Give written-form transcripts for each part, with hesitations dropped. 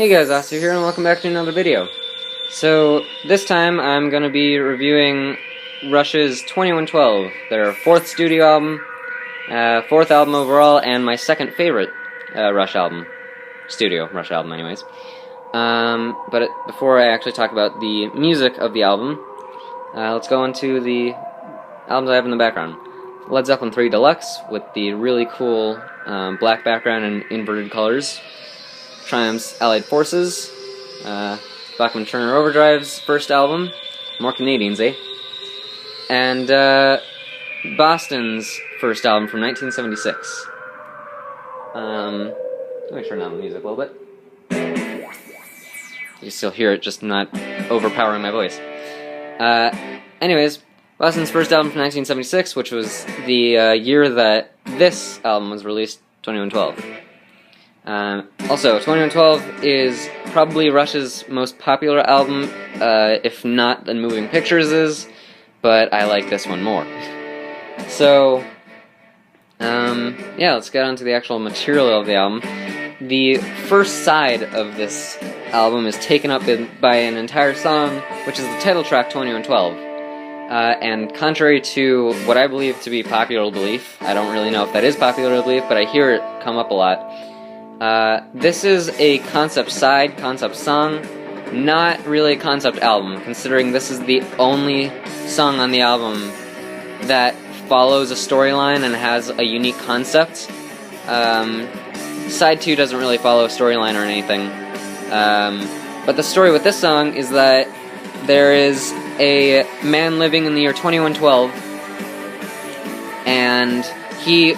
Hey guys, Aster here, and welcome back to another video. So, this time I'm going to be reviewing Rush's 2112, their fourth studio album, fourth album overall, and my second favorite Rush album. Studio Rush album, anyways. But before I actually talk about the music of the album, let's go into the albums I have in the background. Led Zeppelin 3 Deluxe, with the really cool black background and inverted colors. Triumph's Allied Forces, Bachman Turner Overdrive's first album, more Canadians, eh? And Boston's first album from 1976. Let me turn down the music a little bit. You can still hear it, just not overpowering my voice. Anyways, Boston's first album from 1976, which was the year that this album was released, 2112. Also, 2112 is probably Rush's most popular album, if not then Moving Pictures is, but I like this one more. So, yeah, let's get on to the actual material of the album. The first side of this album is taken up by an entire song, which is the title track, 2112. And contrary to what I believe to be popular belief, I don't really know if that is popular belief, but I hear it come up a lot. This is a concept song, not really a concept album, considering this is the only song on the album that follows a storyline and has a unique concept. Side 2 doesn't really follow a storyline or anything. But the story with this song is that there is a man living in the year 2112, and he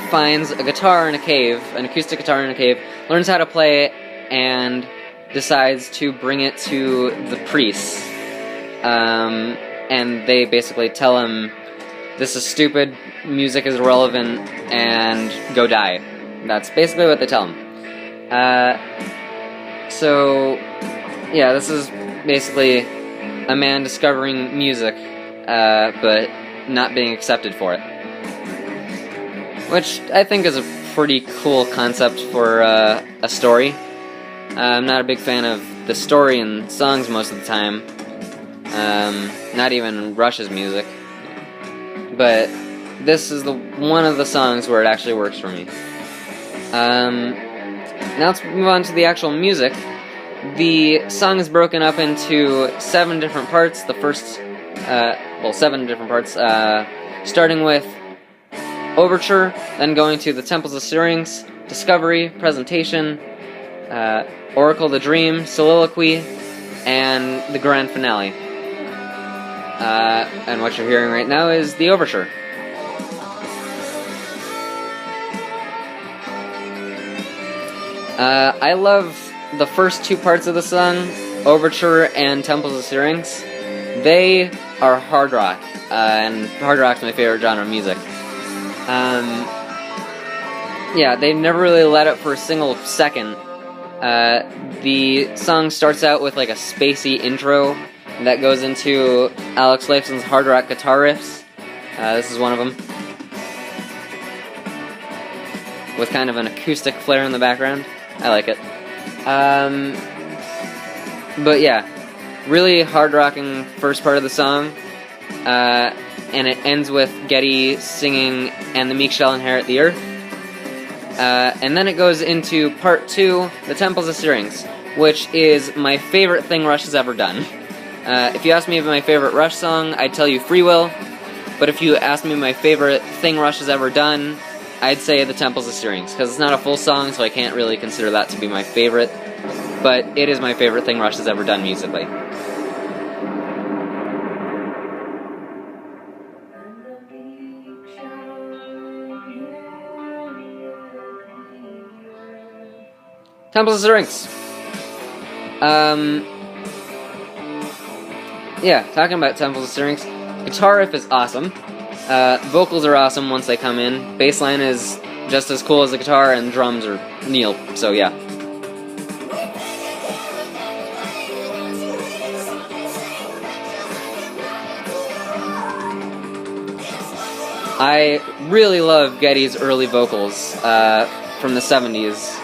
finds a guitar in a cave, an acoustic guitar in a cave, learns how to play it, and decides to bring it to the priests. And they basically tell him, this is stupid, music is irrelevant, and go die. That's basically what they tell him. So, yeah, this is basically a man discovering music, but not being accepted for it. Which I think is a pretty cool concept for a story. I'm not a big fan of the story in songs most of the time. Not even Rush's music. But this is one of the songs where it actually works for me. Now let's move on to the actual music. The song is broken up into 7 different parts. The first, 7 different parts, starting with Overture, then going to the Temples of Syrinx, Discovery, Presentation, Oracle the Dream, Soliloquy, and the Grand Finale. And what you're hearing right now is the Overture. I love the first 2 parts of the song, Overture and Temples of Syrinx. They are hard rock, and hard rock's my favorite genre of music. Yeah, they never really let up for a single second. The song starts out with like a spacey intro that goes into Alex Lifeson's hard rock guitar riffs. This is one of them, with kind of an acoustic flair in the background. I like it. But yeah, really hard rocking first part of the song. And it ends with Geddy singing "And the Meek Shall Inherit the Earth." And then it goes into part 2, the Temples of Syrinx, which is my favorite thing Rush has ever done. If you ask me my favorite Rush song, I'd tell you Free Will, but if you ask me my favorite thing Rush has ever done, I'd say the Temples of Syrinx, because it's not a full song, so I can't really consider that to be my favorite, but it is my favorite thing Rush has ever done musically. Temples of Syrinx. Yeah, talking about Temples of Syrinx, guitar riff is awesome. Vocals are awesome once they come in. Bassline is just as cool as the guitar, and drums are Neil, so yeah. I really love Geddy's early vocals from the 70s.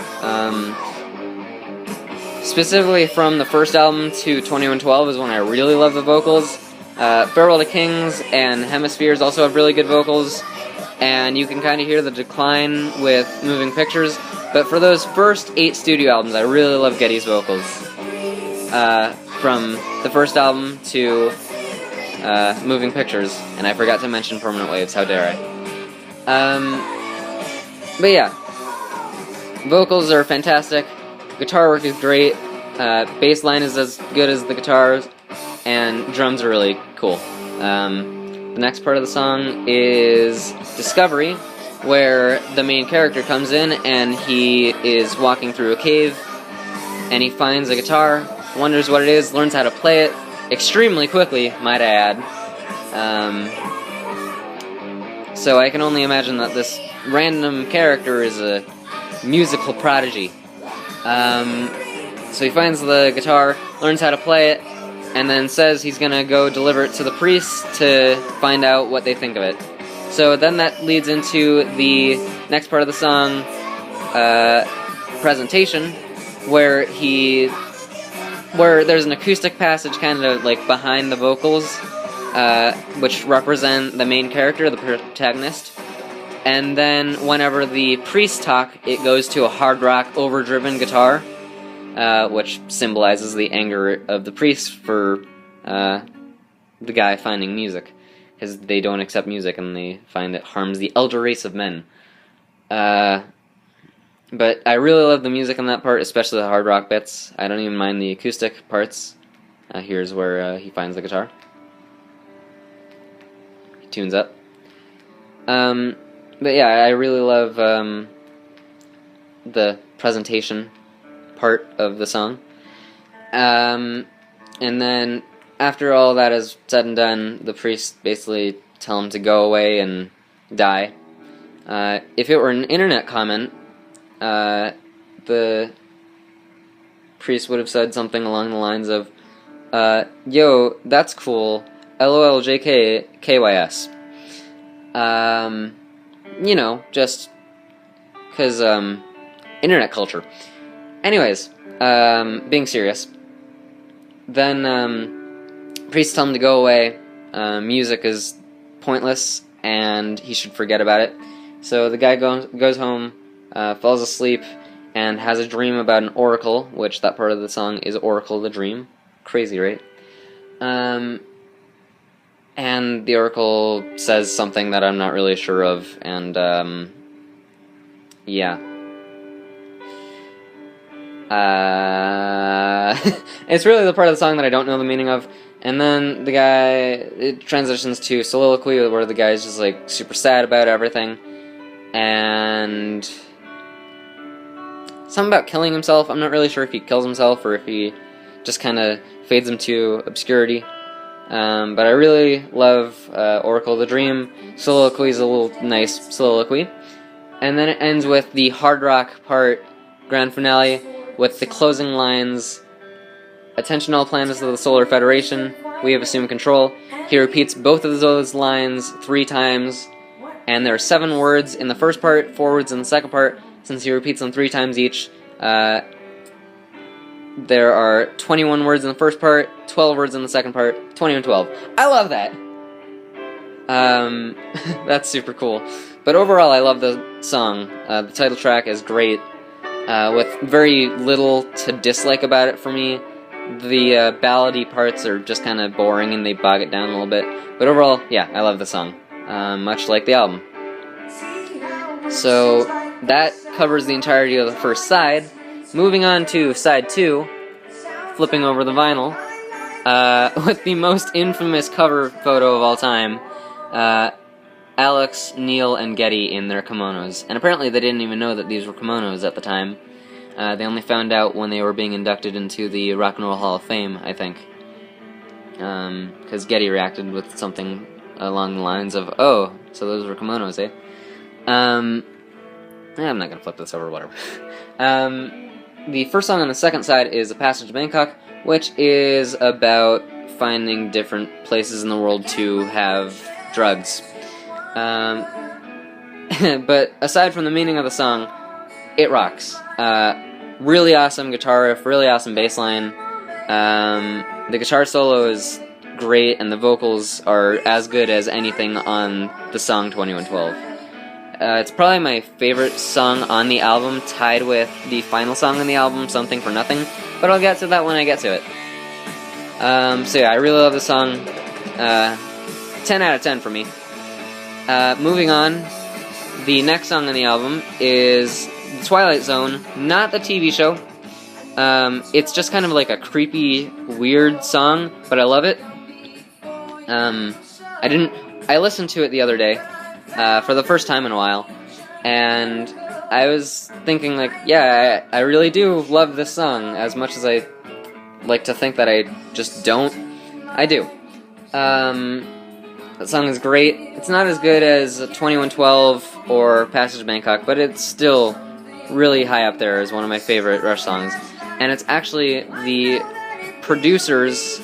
specifically from the first album to 2112 is when I really love the vocals. Farewell to Kings and Hemispheres also have really good vocals, and you can kind of hear the decline with Moving Pictures, but for those first 8 studio albums, I really love Geddy's vocals. From the first album to Moving Pictures, and I forgot to mention Permanent Waves, how dare I. But yeah, vocals are fantastic, guitar work is great, bass line is as good as the guitars, and drums are really cool. The next part of the song is Discovery, where the main character comes in and he is walking through a cave, and he finds a guitar, wonders what it is, learns how to play it extremely quickly, might I add. So I can only imagine that this random character is a musical prodigy. So he finds the guitar, learns how to play it, and then says he's gonna go deliver it to the priest to find out what they think of it. So then that leads into the next part of the song, Presentation, where there's an acoustic passage kind of like behind the vocals, which represent the main character, the protagonist. And then whenever the priests talk, it goes to a hard rock, overdriven guitar, which symbolizes the anger of the priests for the guy finding music, because they don't accept music and they find it harms the elder race of men. But I really love the music on that part, especially the hard rock bits. I don't even mind the acoustic parts. Here's where he finds the guitar. He tunes up. But yeah, I really love the presentation part of the song. And then after all that is said and done, the priests basically tell him to go away and die. If it were an internet comment, the priest would have said something along the lines of, yo, that's cool, LOL JK KYS. You know, just because, internet culture. Anyways, being serious, then, priests tell him to go away, music is pointless, and he should forget about it. So the guy goes home, falls asleep, and has a dream about an oracle, which that part of the song is Oracle the Dream. Crazy, right? And the oracle says something that I'm not really sure of, and, yeah. It's really the part of the song that I don't know the meaning of, and then it transitions to soliloquy, where the guy's just, like, super sad about everything, and something about killing himself. I'm not really sure if he kills himself, or if he just kind of fades into obscurity. But I really love Oracle the Dream. Soliloquy is a little nice soliloquy. And then it ends with the hard rock part, grand finale, with the closing lines, "Attention all planets of the Solar Federation, we have assumed control." He repeats both of those lines 3 times, and there are 7 words in the first part, 4 words in the second part. Since he repeats them 3 times each, there are 21 words in the first part, 12 words in the second part, 2112. I love that! That's super cool. But overall, I love the song. The title track is great, with very little to dislike about it for me. The ballady parts are just kind of boring and they bog it down a little bit. But overall, yeah, I love the song. Much like the album. So, that covers the entirety of the first side. Moving on to side 2, flipping over the vinyl, with the most infamous cover photo of all time, Alex, Neil, and Geddy in their kimonos. And apparently they didn't even know that these were kimonos at the time. They only found out when they were being inducted into the Rock and Roll Hall of Fame, I think. Because Geddy reacted with something along the lines of, "Oh, so those were kimonos, eh?" I'm not gonna flip this over, whatever. The first song on the second side is A Passage to Bangkok, which is about finding different places in the world to have drugs. But aside from the meaning of the song, it rocks. really awesome guitar riff, really awesome bass line. The guitar solo is great, and the vocals are as good as anything on the song 2112. It's probably my favorite song on the album, tied with the final song on the album, Something for Nothing, but I'll get to that when I get to it. So yeah, I really love the song. 10 out of 10 for me. Moving on, the next song on the album is The Twilight Zone, not the TV show. It's just kind of like a creepy, weird song, but I love it. I listened to it the other day, for the first time in a while, and I was thinking, like, yeah, I really do love this song, as much as I like to think that I just don't. I do. That song is great. It's not as good as 2112 or Passage to Bangkok, but it's still really high up there as one of my favorite Rush songs. And it's actually the producer's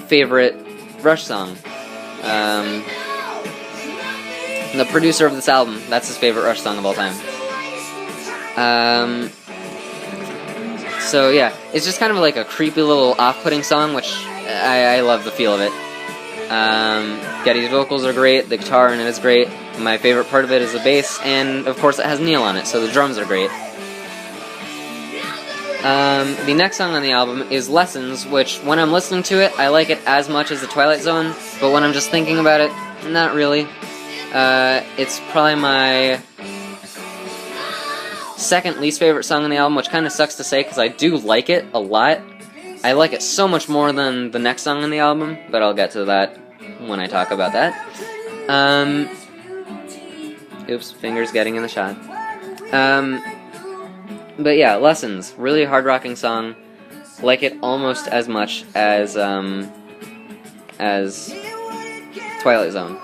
favorite Rush song. The producer of this album, that's his favorite Rush song of all time. So yeah, it's just kind of like a creepy little off-putting song, which I love the feel of it. Geddy's vocals are great, the guitar in it is great, my favorite part of it is the bass, and of course it has Neil on it, so the drums are great. The next song on the album is Lessons, which when I'm listening to it, I like it as much as The Twilight Zone, but when I'm just thinking about it, not really. It's probably my second least favorite song on the album, which kind of sucks to say because I do like it a lot. I like it so much more than the next song on the album, but I'll get to that when I talk about that. Oops, fingers getting in the shot. But yeah, Lessons, really hard-rocking song. Like it almost as much as Twilight Zone.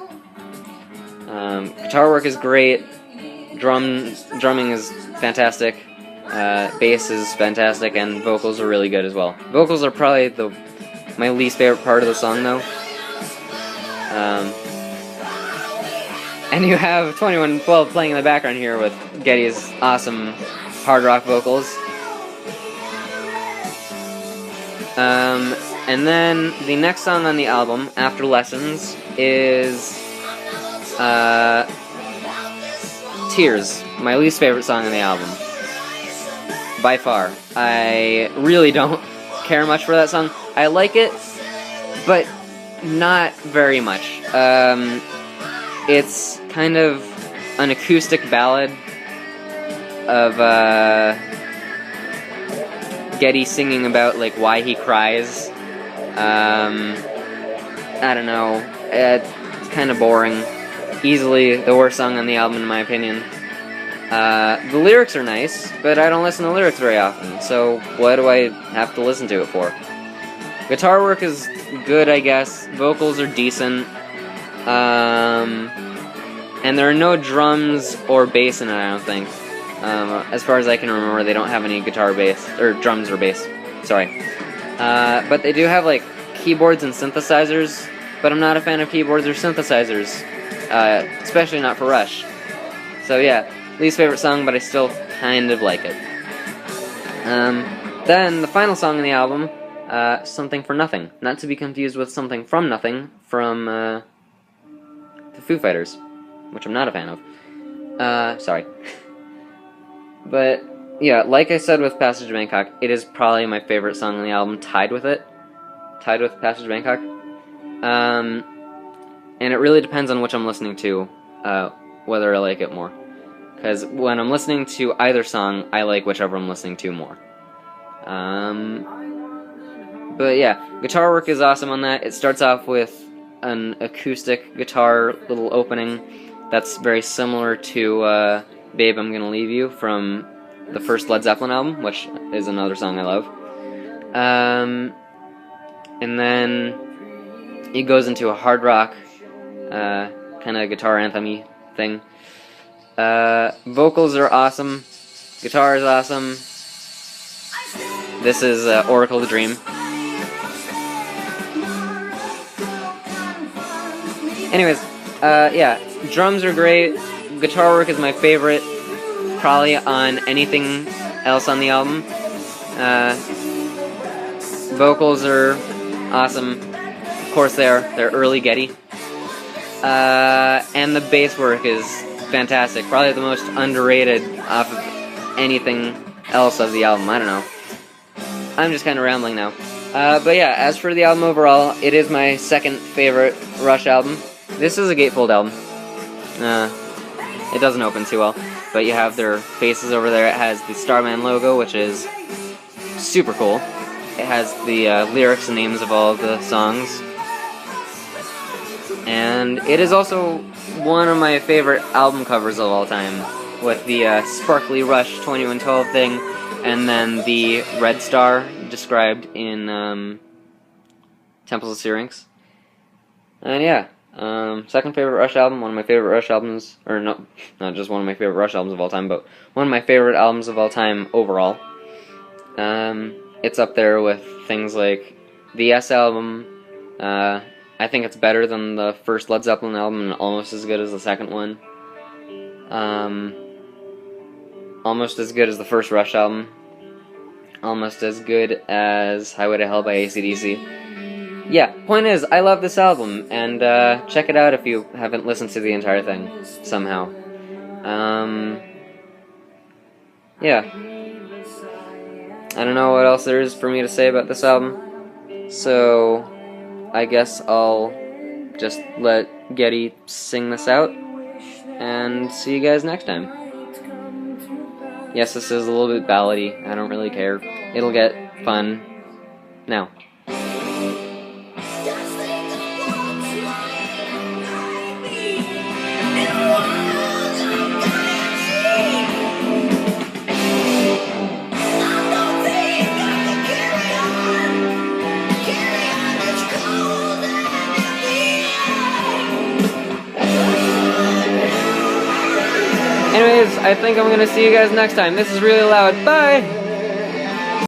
Guitar work is great. Drumming is fantastic. Bass is fantastic, and vocals are really good as well. Vocals are probably my least favorite part of the song, though. And you have 2112 playing in the background here with Geddy's awesome hard rock vocals. And then the next song on the album, after Lessons, is Tears, my least favorite song on the album. By far. I really don't care much for that song. I like it, but not very much. It's kind of an acoustic ballad of Geddy singing about like why he cries. I don't know. It's kind of boring. Easily the worst song on the album in my opinion. The lyrics are nice, but I don't listen to lyrics very often, so what do I have to listen to it for? Guitar work is good, I guess. Vocals are decent. And there are no drums or bass in it, I don't think. As far as I can remember, they don't have any guitar bass, or drums or bass. Sorry. But they do have, like, keyboards and synthesizers, but I'm not a fan of keyboards or synthesizers. Especially not for Rush. So yeah, least favorite song, but I still kind of like it. Then, the final song on the album, Something for Nothing. Not to be confused with Something from Nothing from the Foo Fighters, which I'm not a fan of. Sorry. But, yeah, like I said with Passage to Bangkok, it is probably my favorite song on the album, tied with it. Tied with Passage to Bangkok. And it really depends on which I'm listening to, whether I like it more. Because when I'm listening to either song, I like whichever I'm listening to more. But yeah, guitar work is awesome on that. It starts off with an acoustic guitar little opening that's very similar to Babe, I'm Gonna Leave You from the first Led Zeppelin album, which is another song I love. And then it goes into a hard rock kind of guitar anthem-y thing. Vocals are awesome. Guitar is awesome. This is Oracle the Dream. Anyways, yeah, drums are great. Guitar work is my favorite, probably on anything else on the album. Vocals are awesome. Of course they are. They're early Geddy. And the bass work is fantastic. Probably the most underrated off of anything else of the album. I don't know. I'm just kind of rambling now. But yeah, as for the album overall, it is my second favorite Rush album. This is a gatefold album. It doesn't open too well, but you have their faces over there. It has the Starman logo, which is super cool. It has the lyrics and names of all of the songs. And it is also one of my favorite album covers of all time, with the sparkly Rush 2112 thing, and then the red star described in Temples of Syrinx. And yeah, second favorite Rush album, one of my favorite Rush albums, or no, not just one of my favorite Rush albums of all time, but one of my favorite albums of all time overall. It's up there with things like the Yes album. I think it's better than the first Led Zeppelin album and almost as good as the second one. Almost as good as the first Rush album. Almost as good as Highway to Hell by AC/DC. Yeah, point is, I love this album, and check it out if you haven't listened to the entire thing, somehow. Yeah. I don't know what else there is for me to say about this album, so I guess I'll just let Geddy sing this out, and see you guys next time. Yes, this is a little bit ballady. I don't really care. It'll get fun now. Anyways, I think I'm gonna see you guys next time. This is really loud. Bye!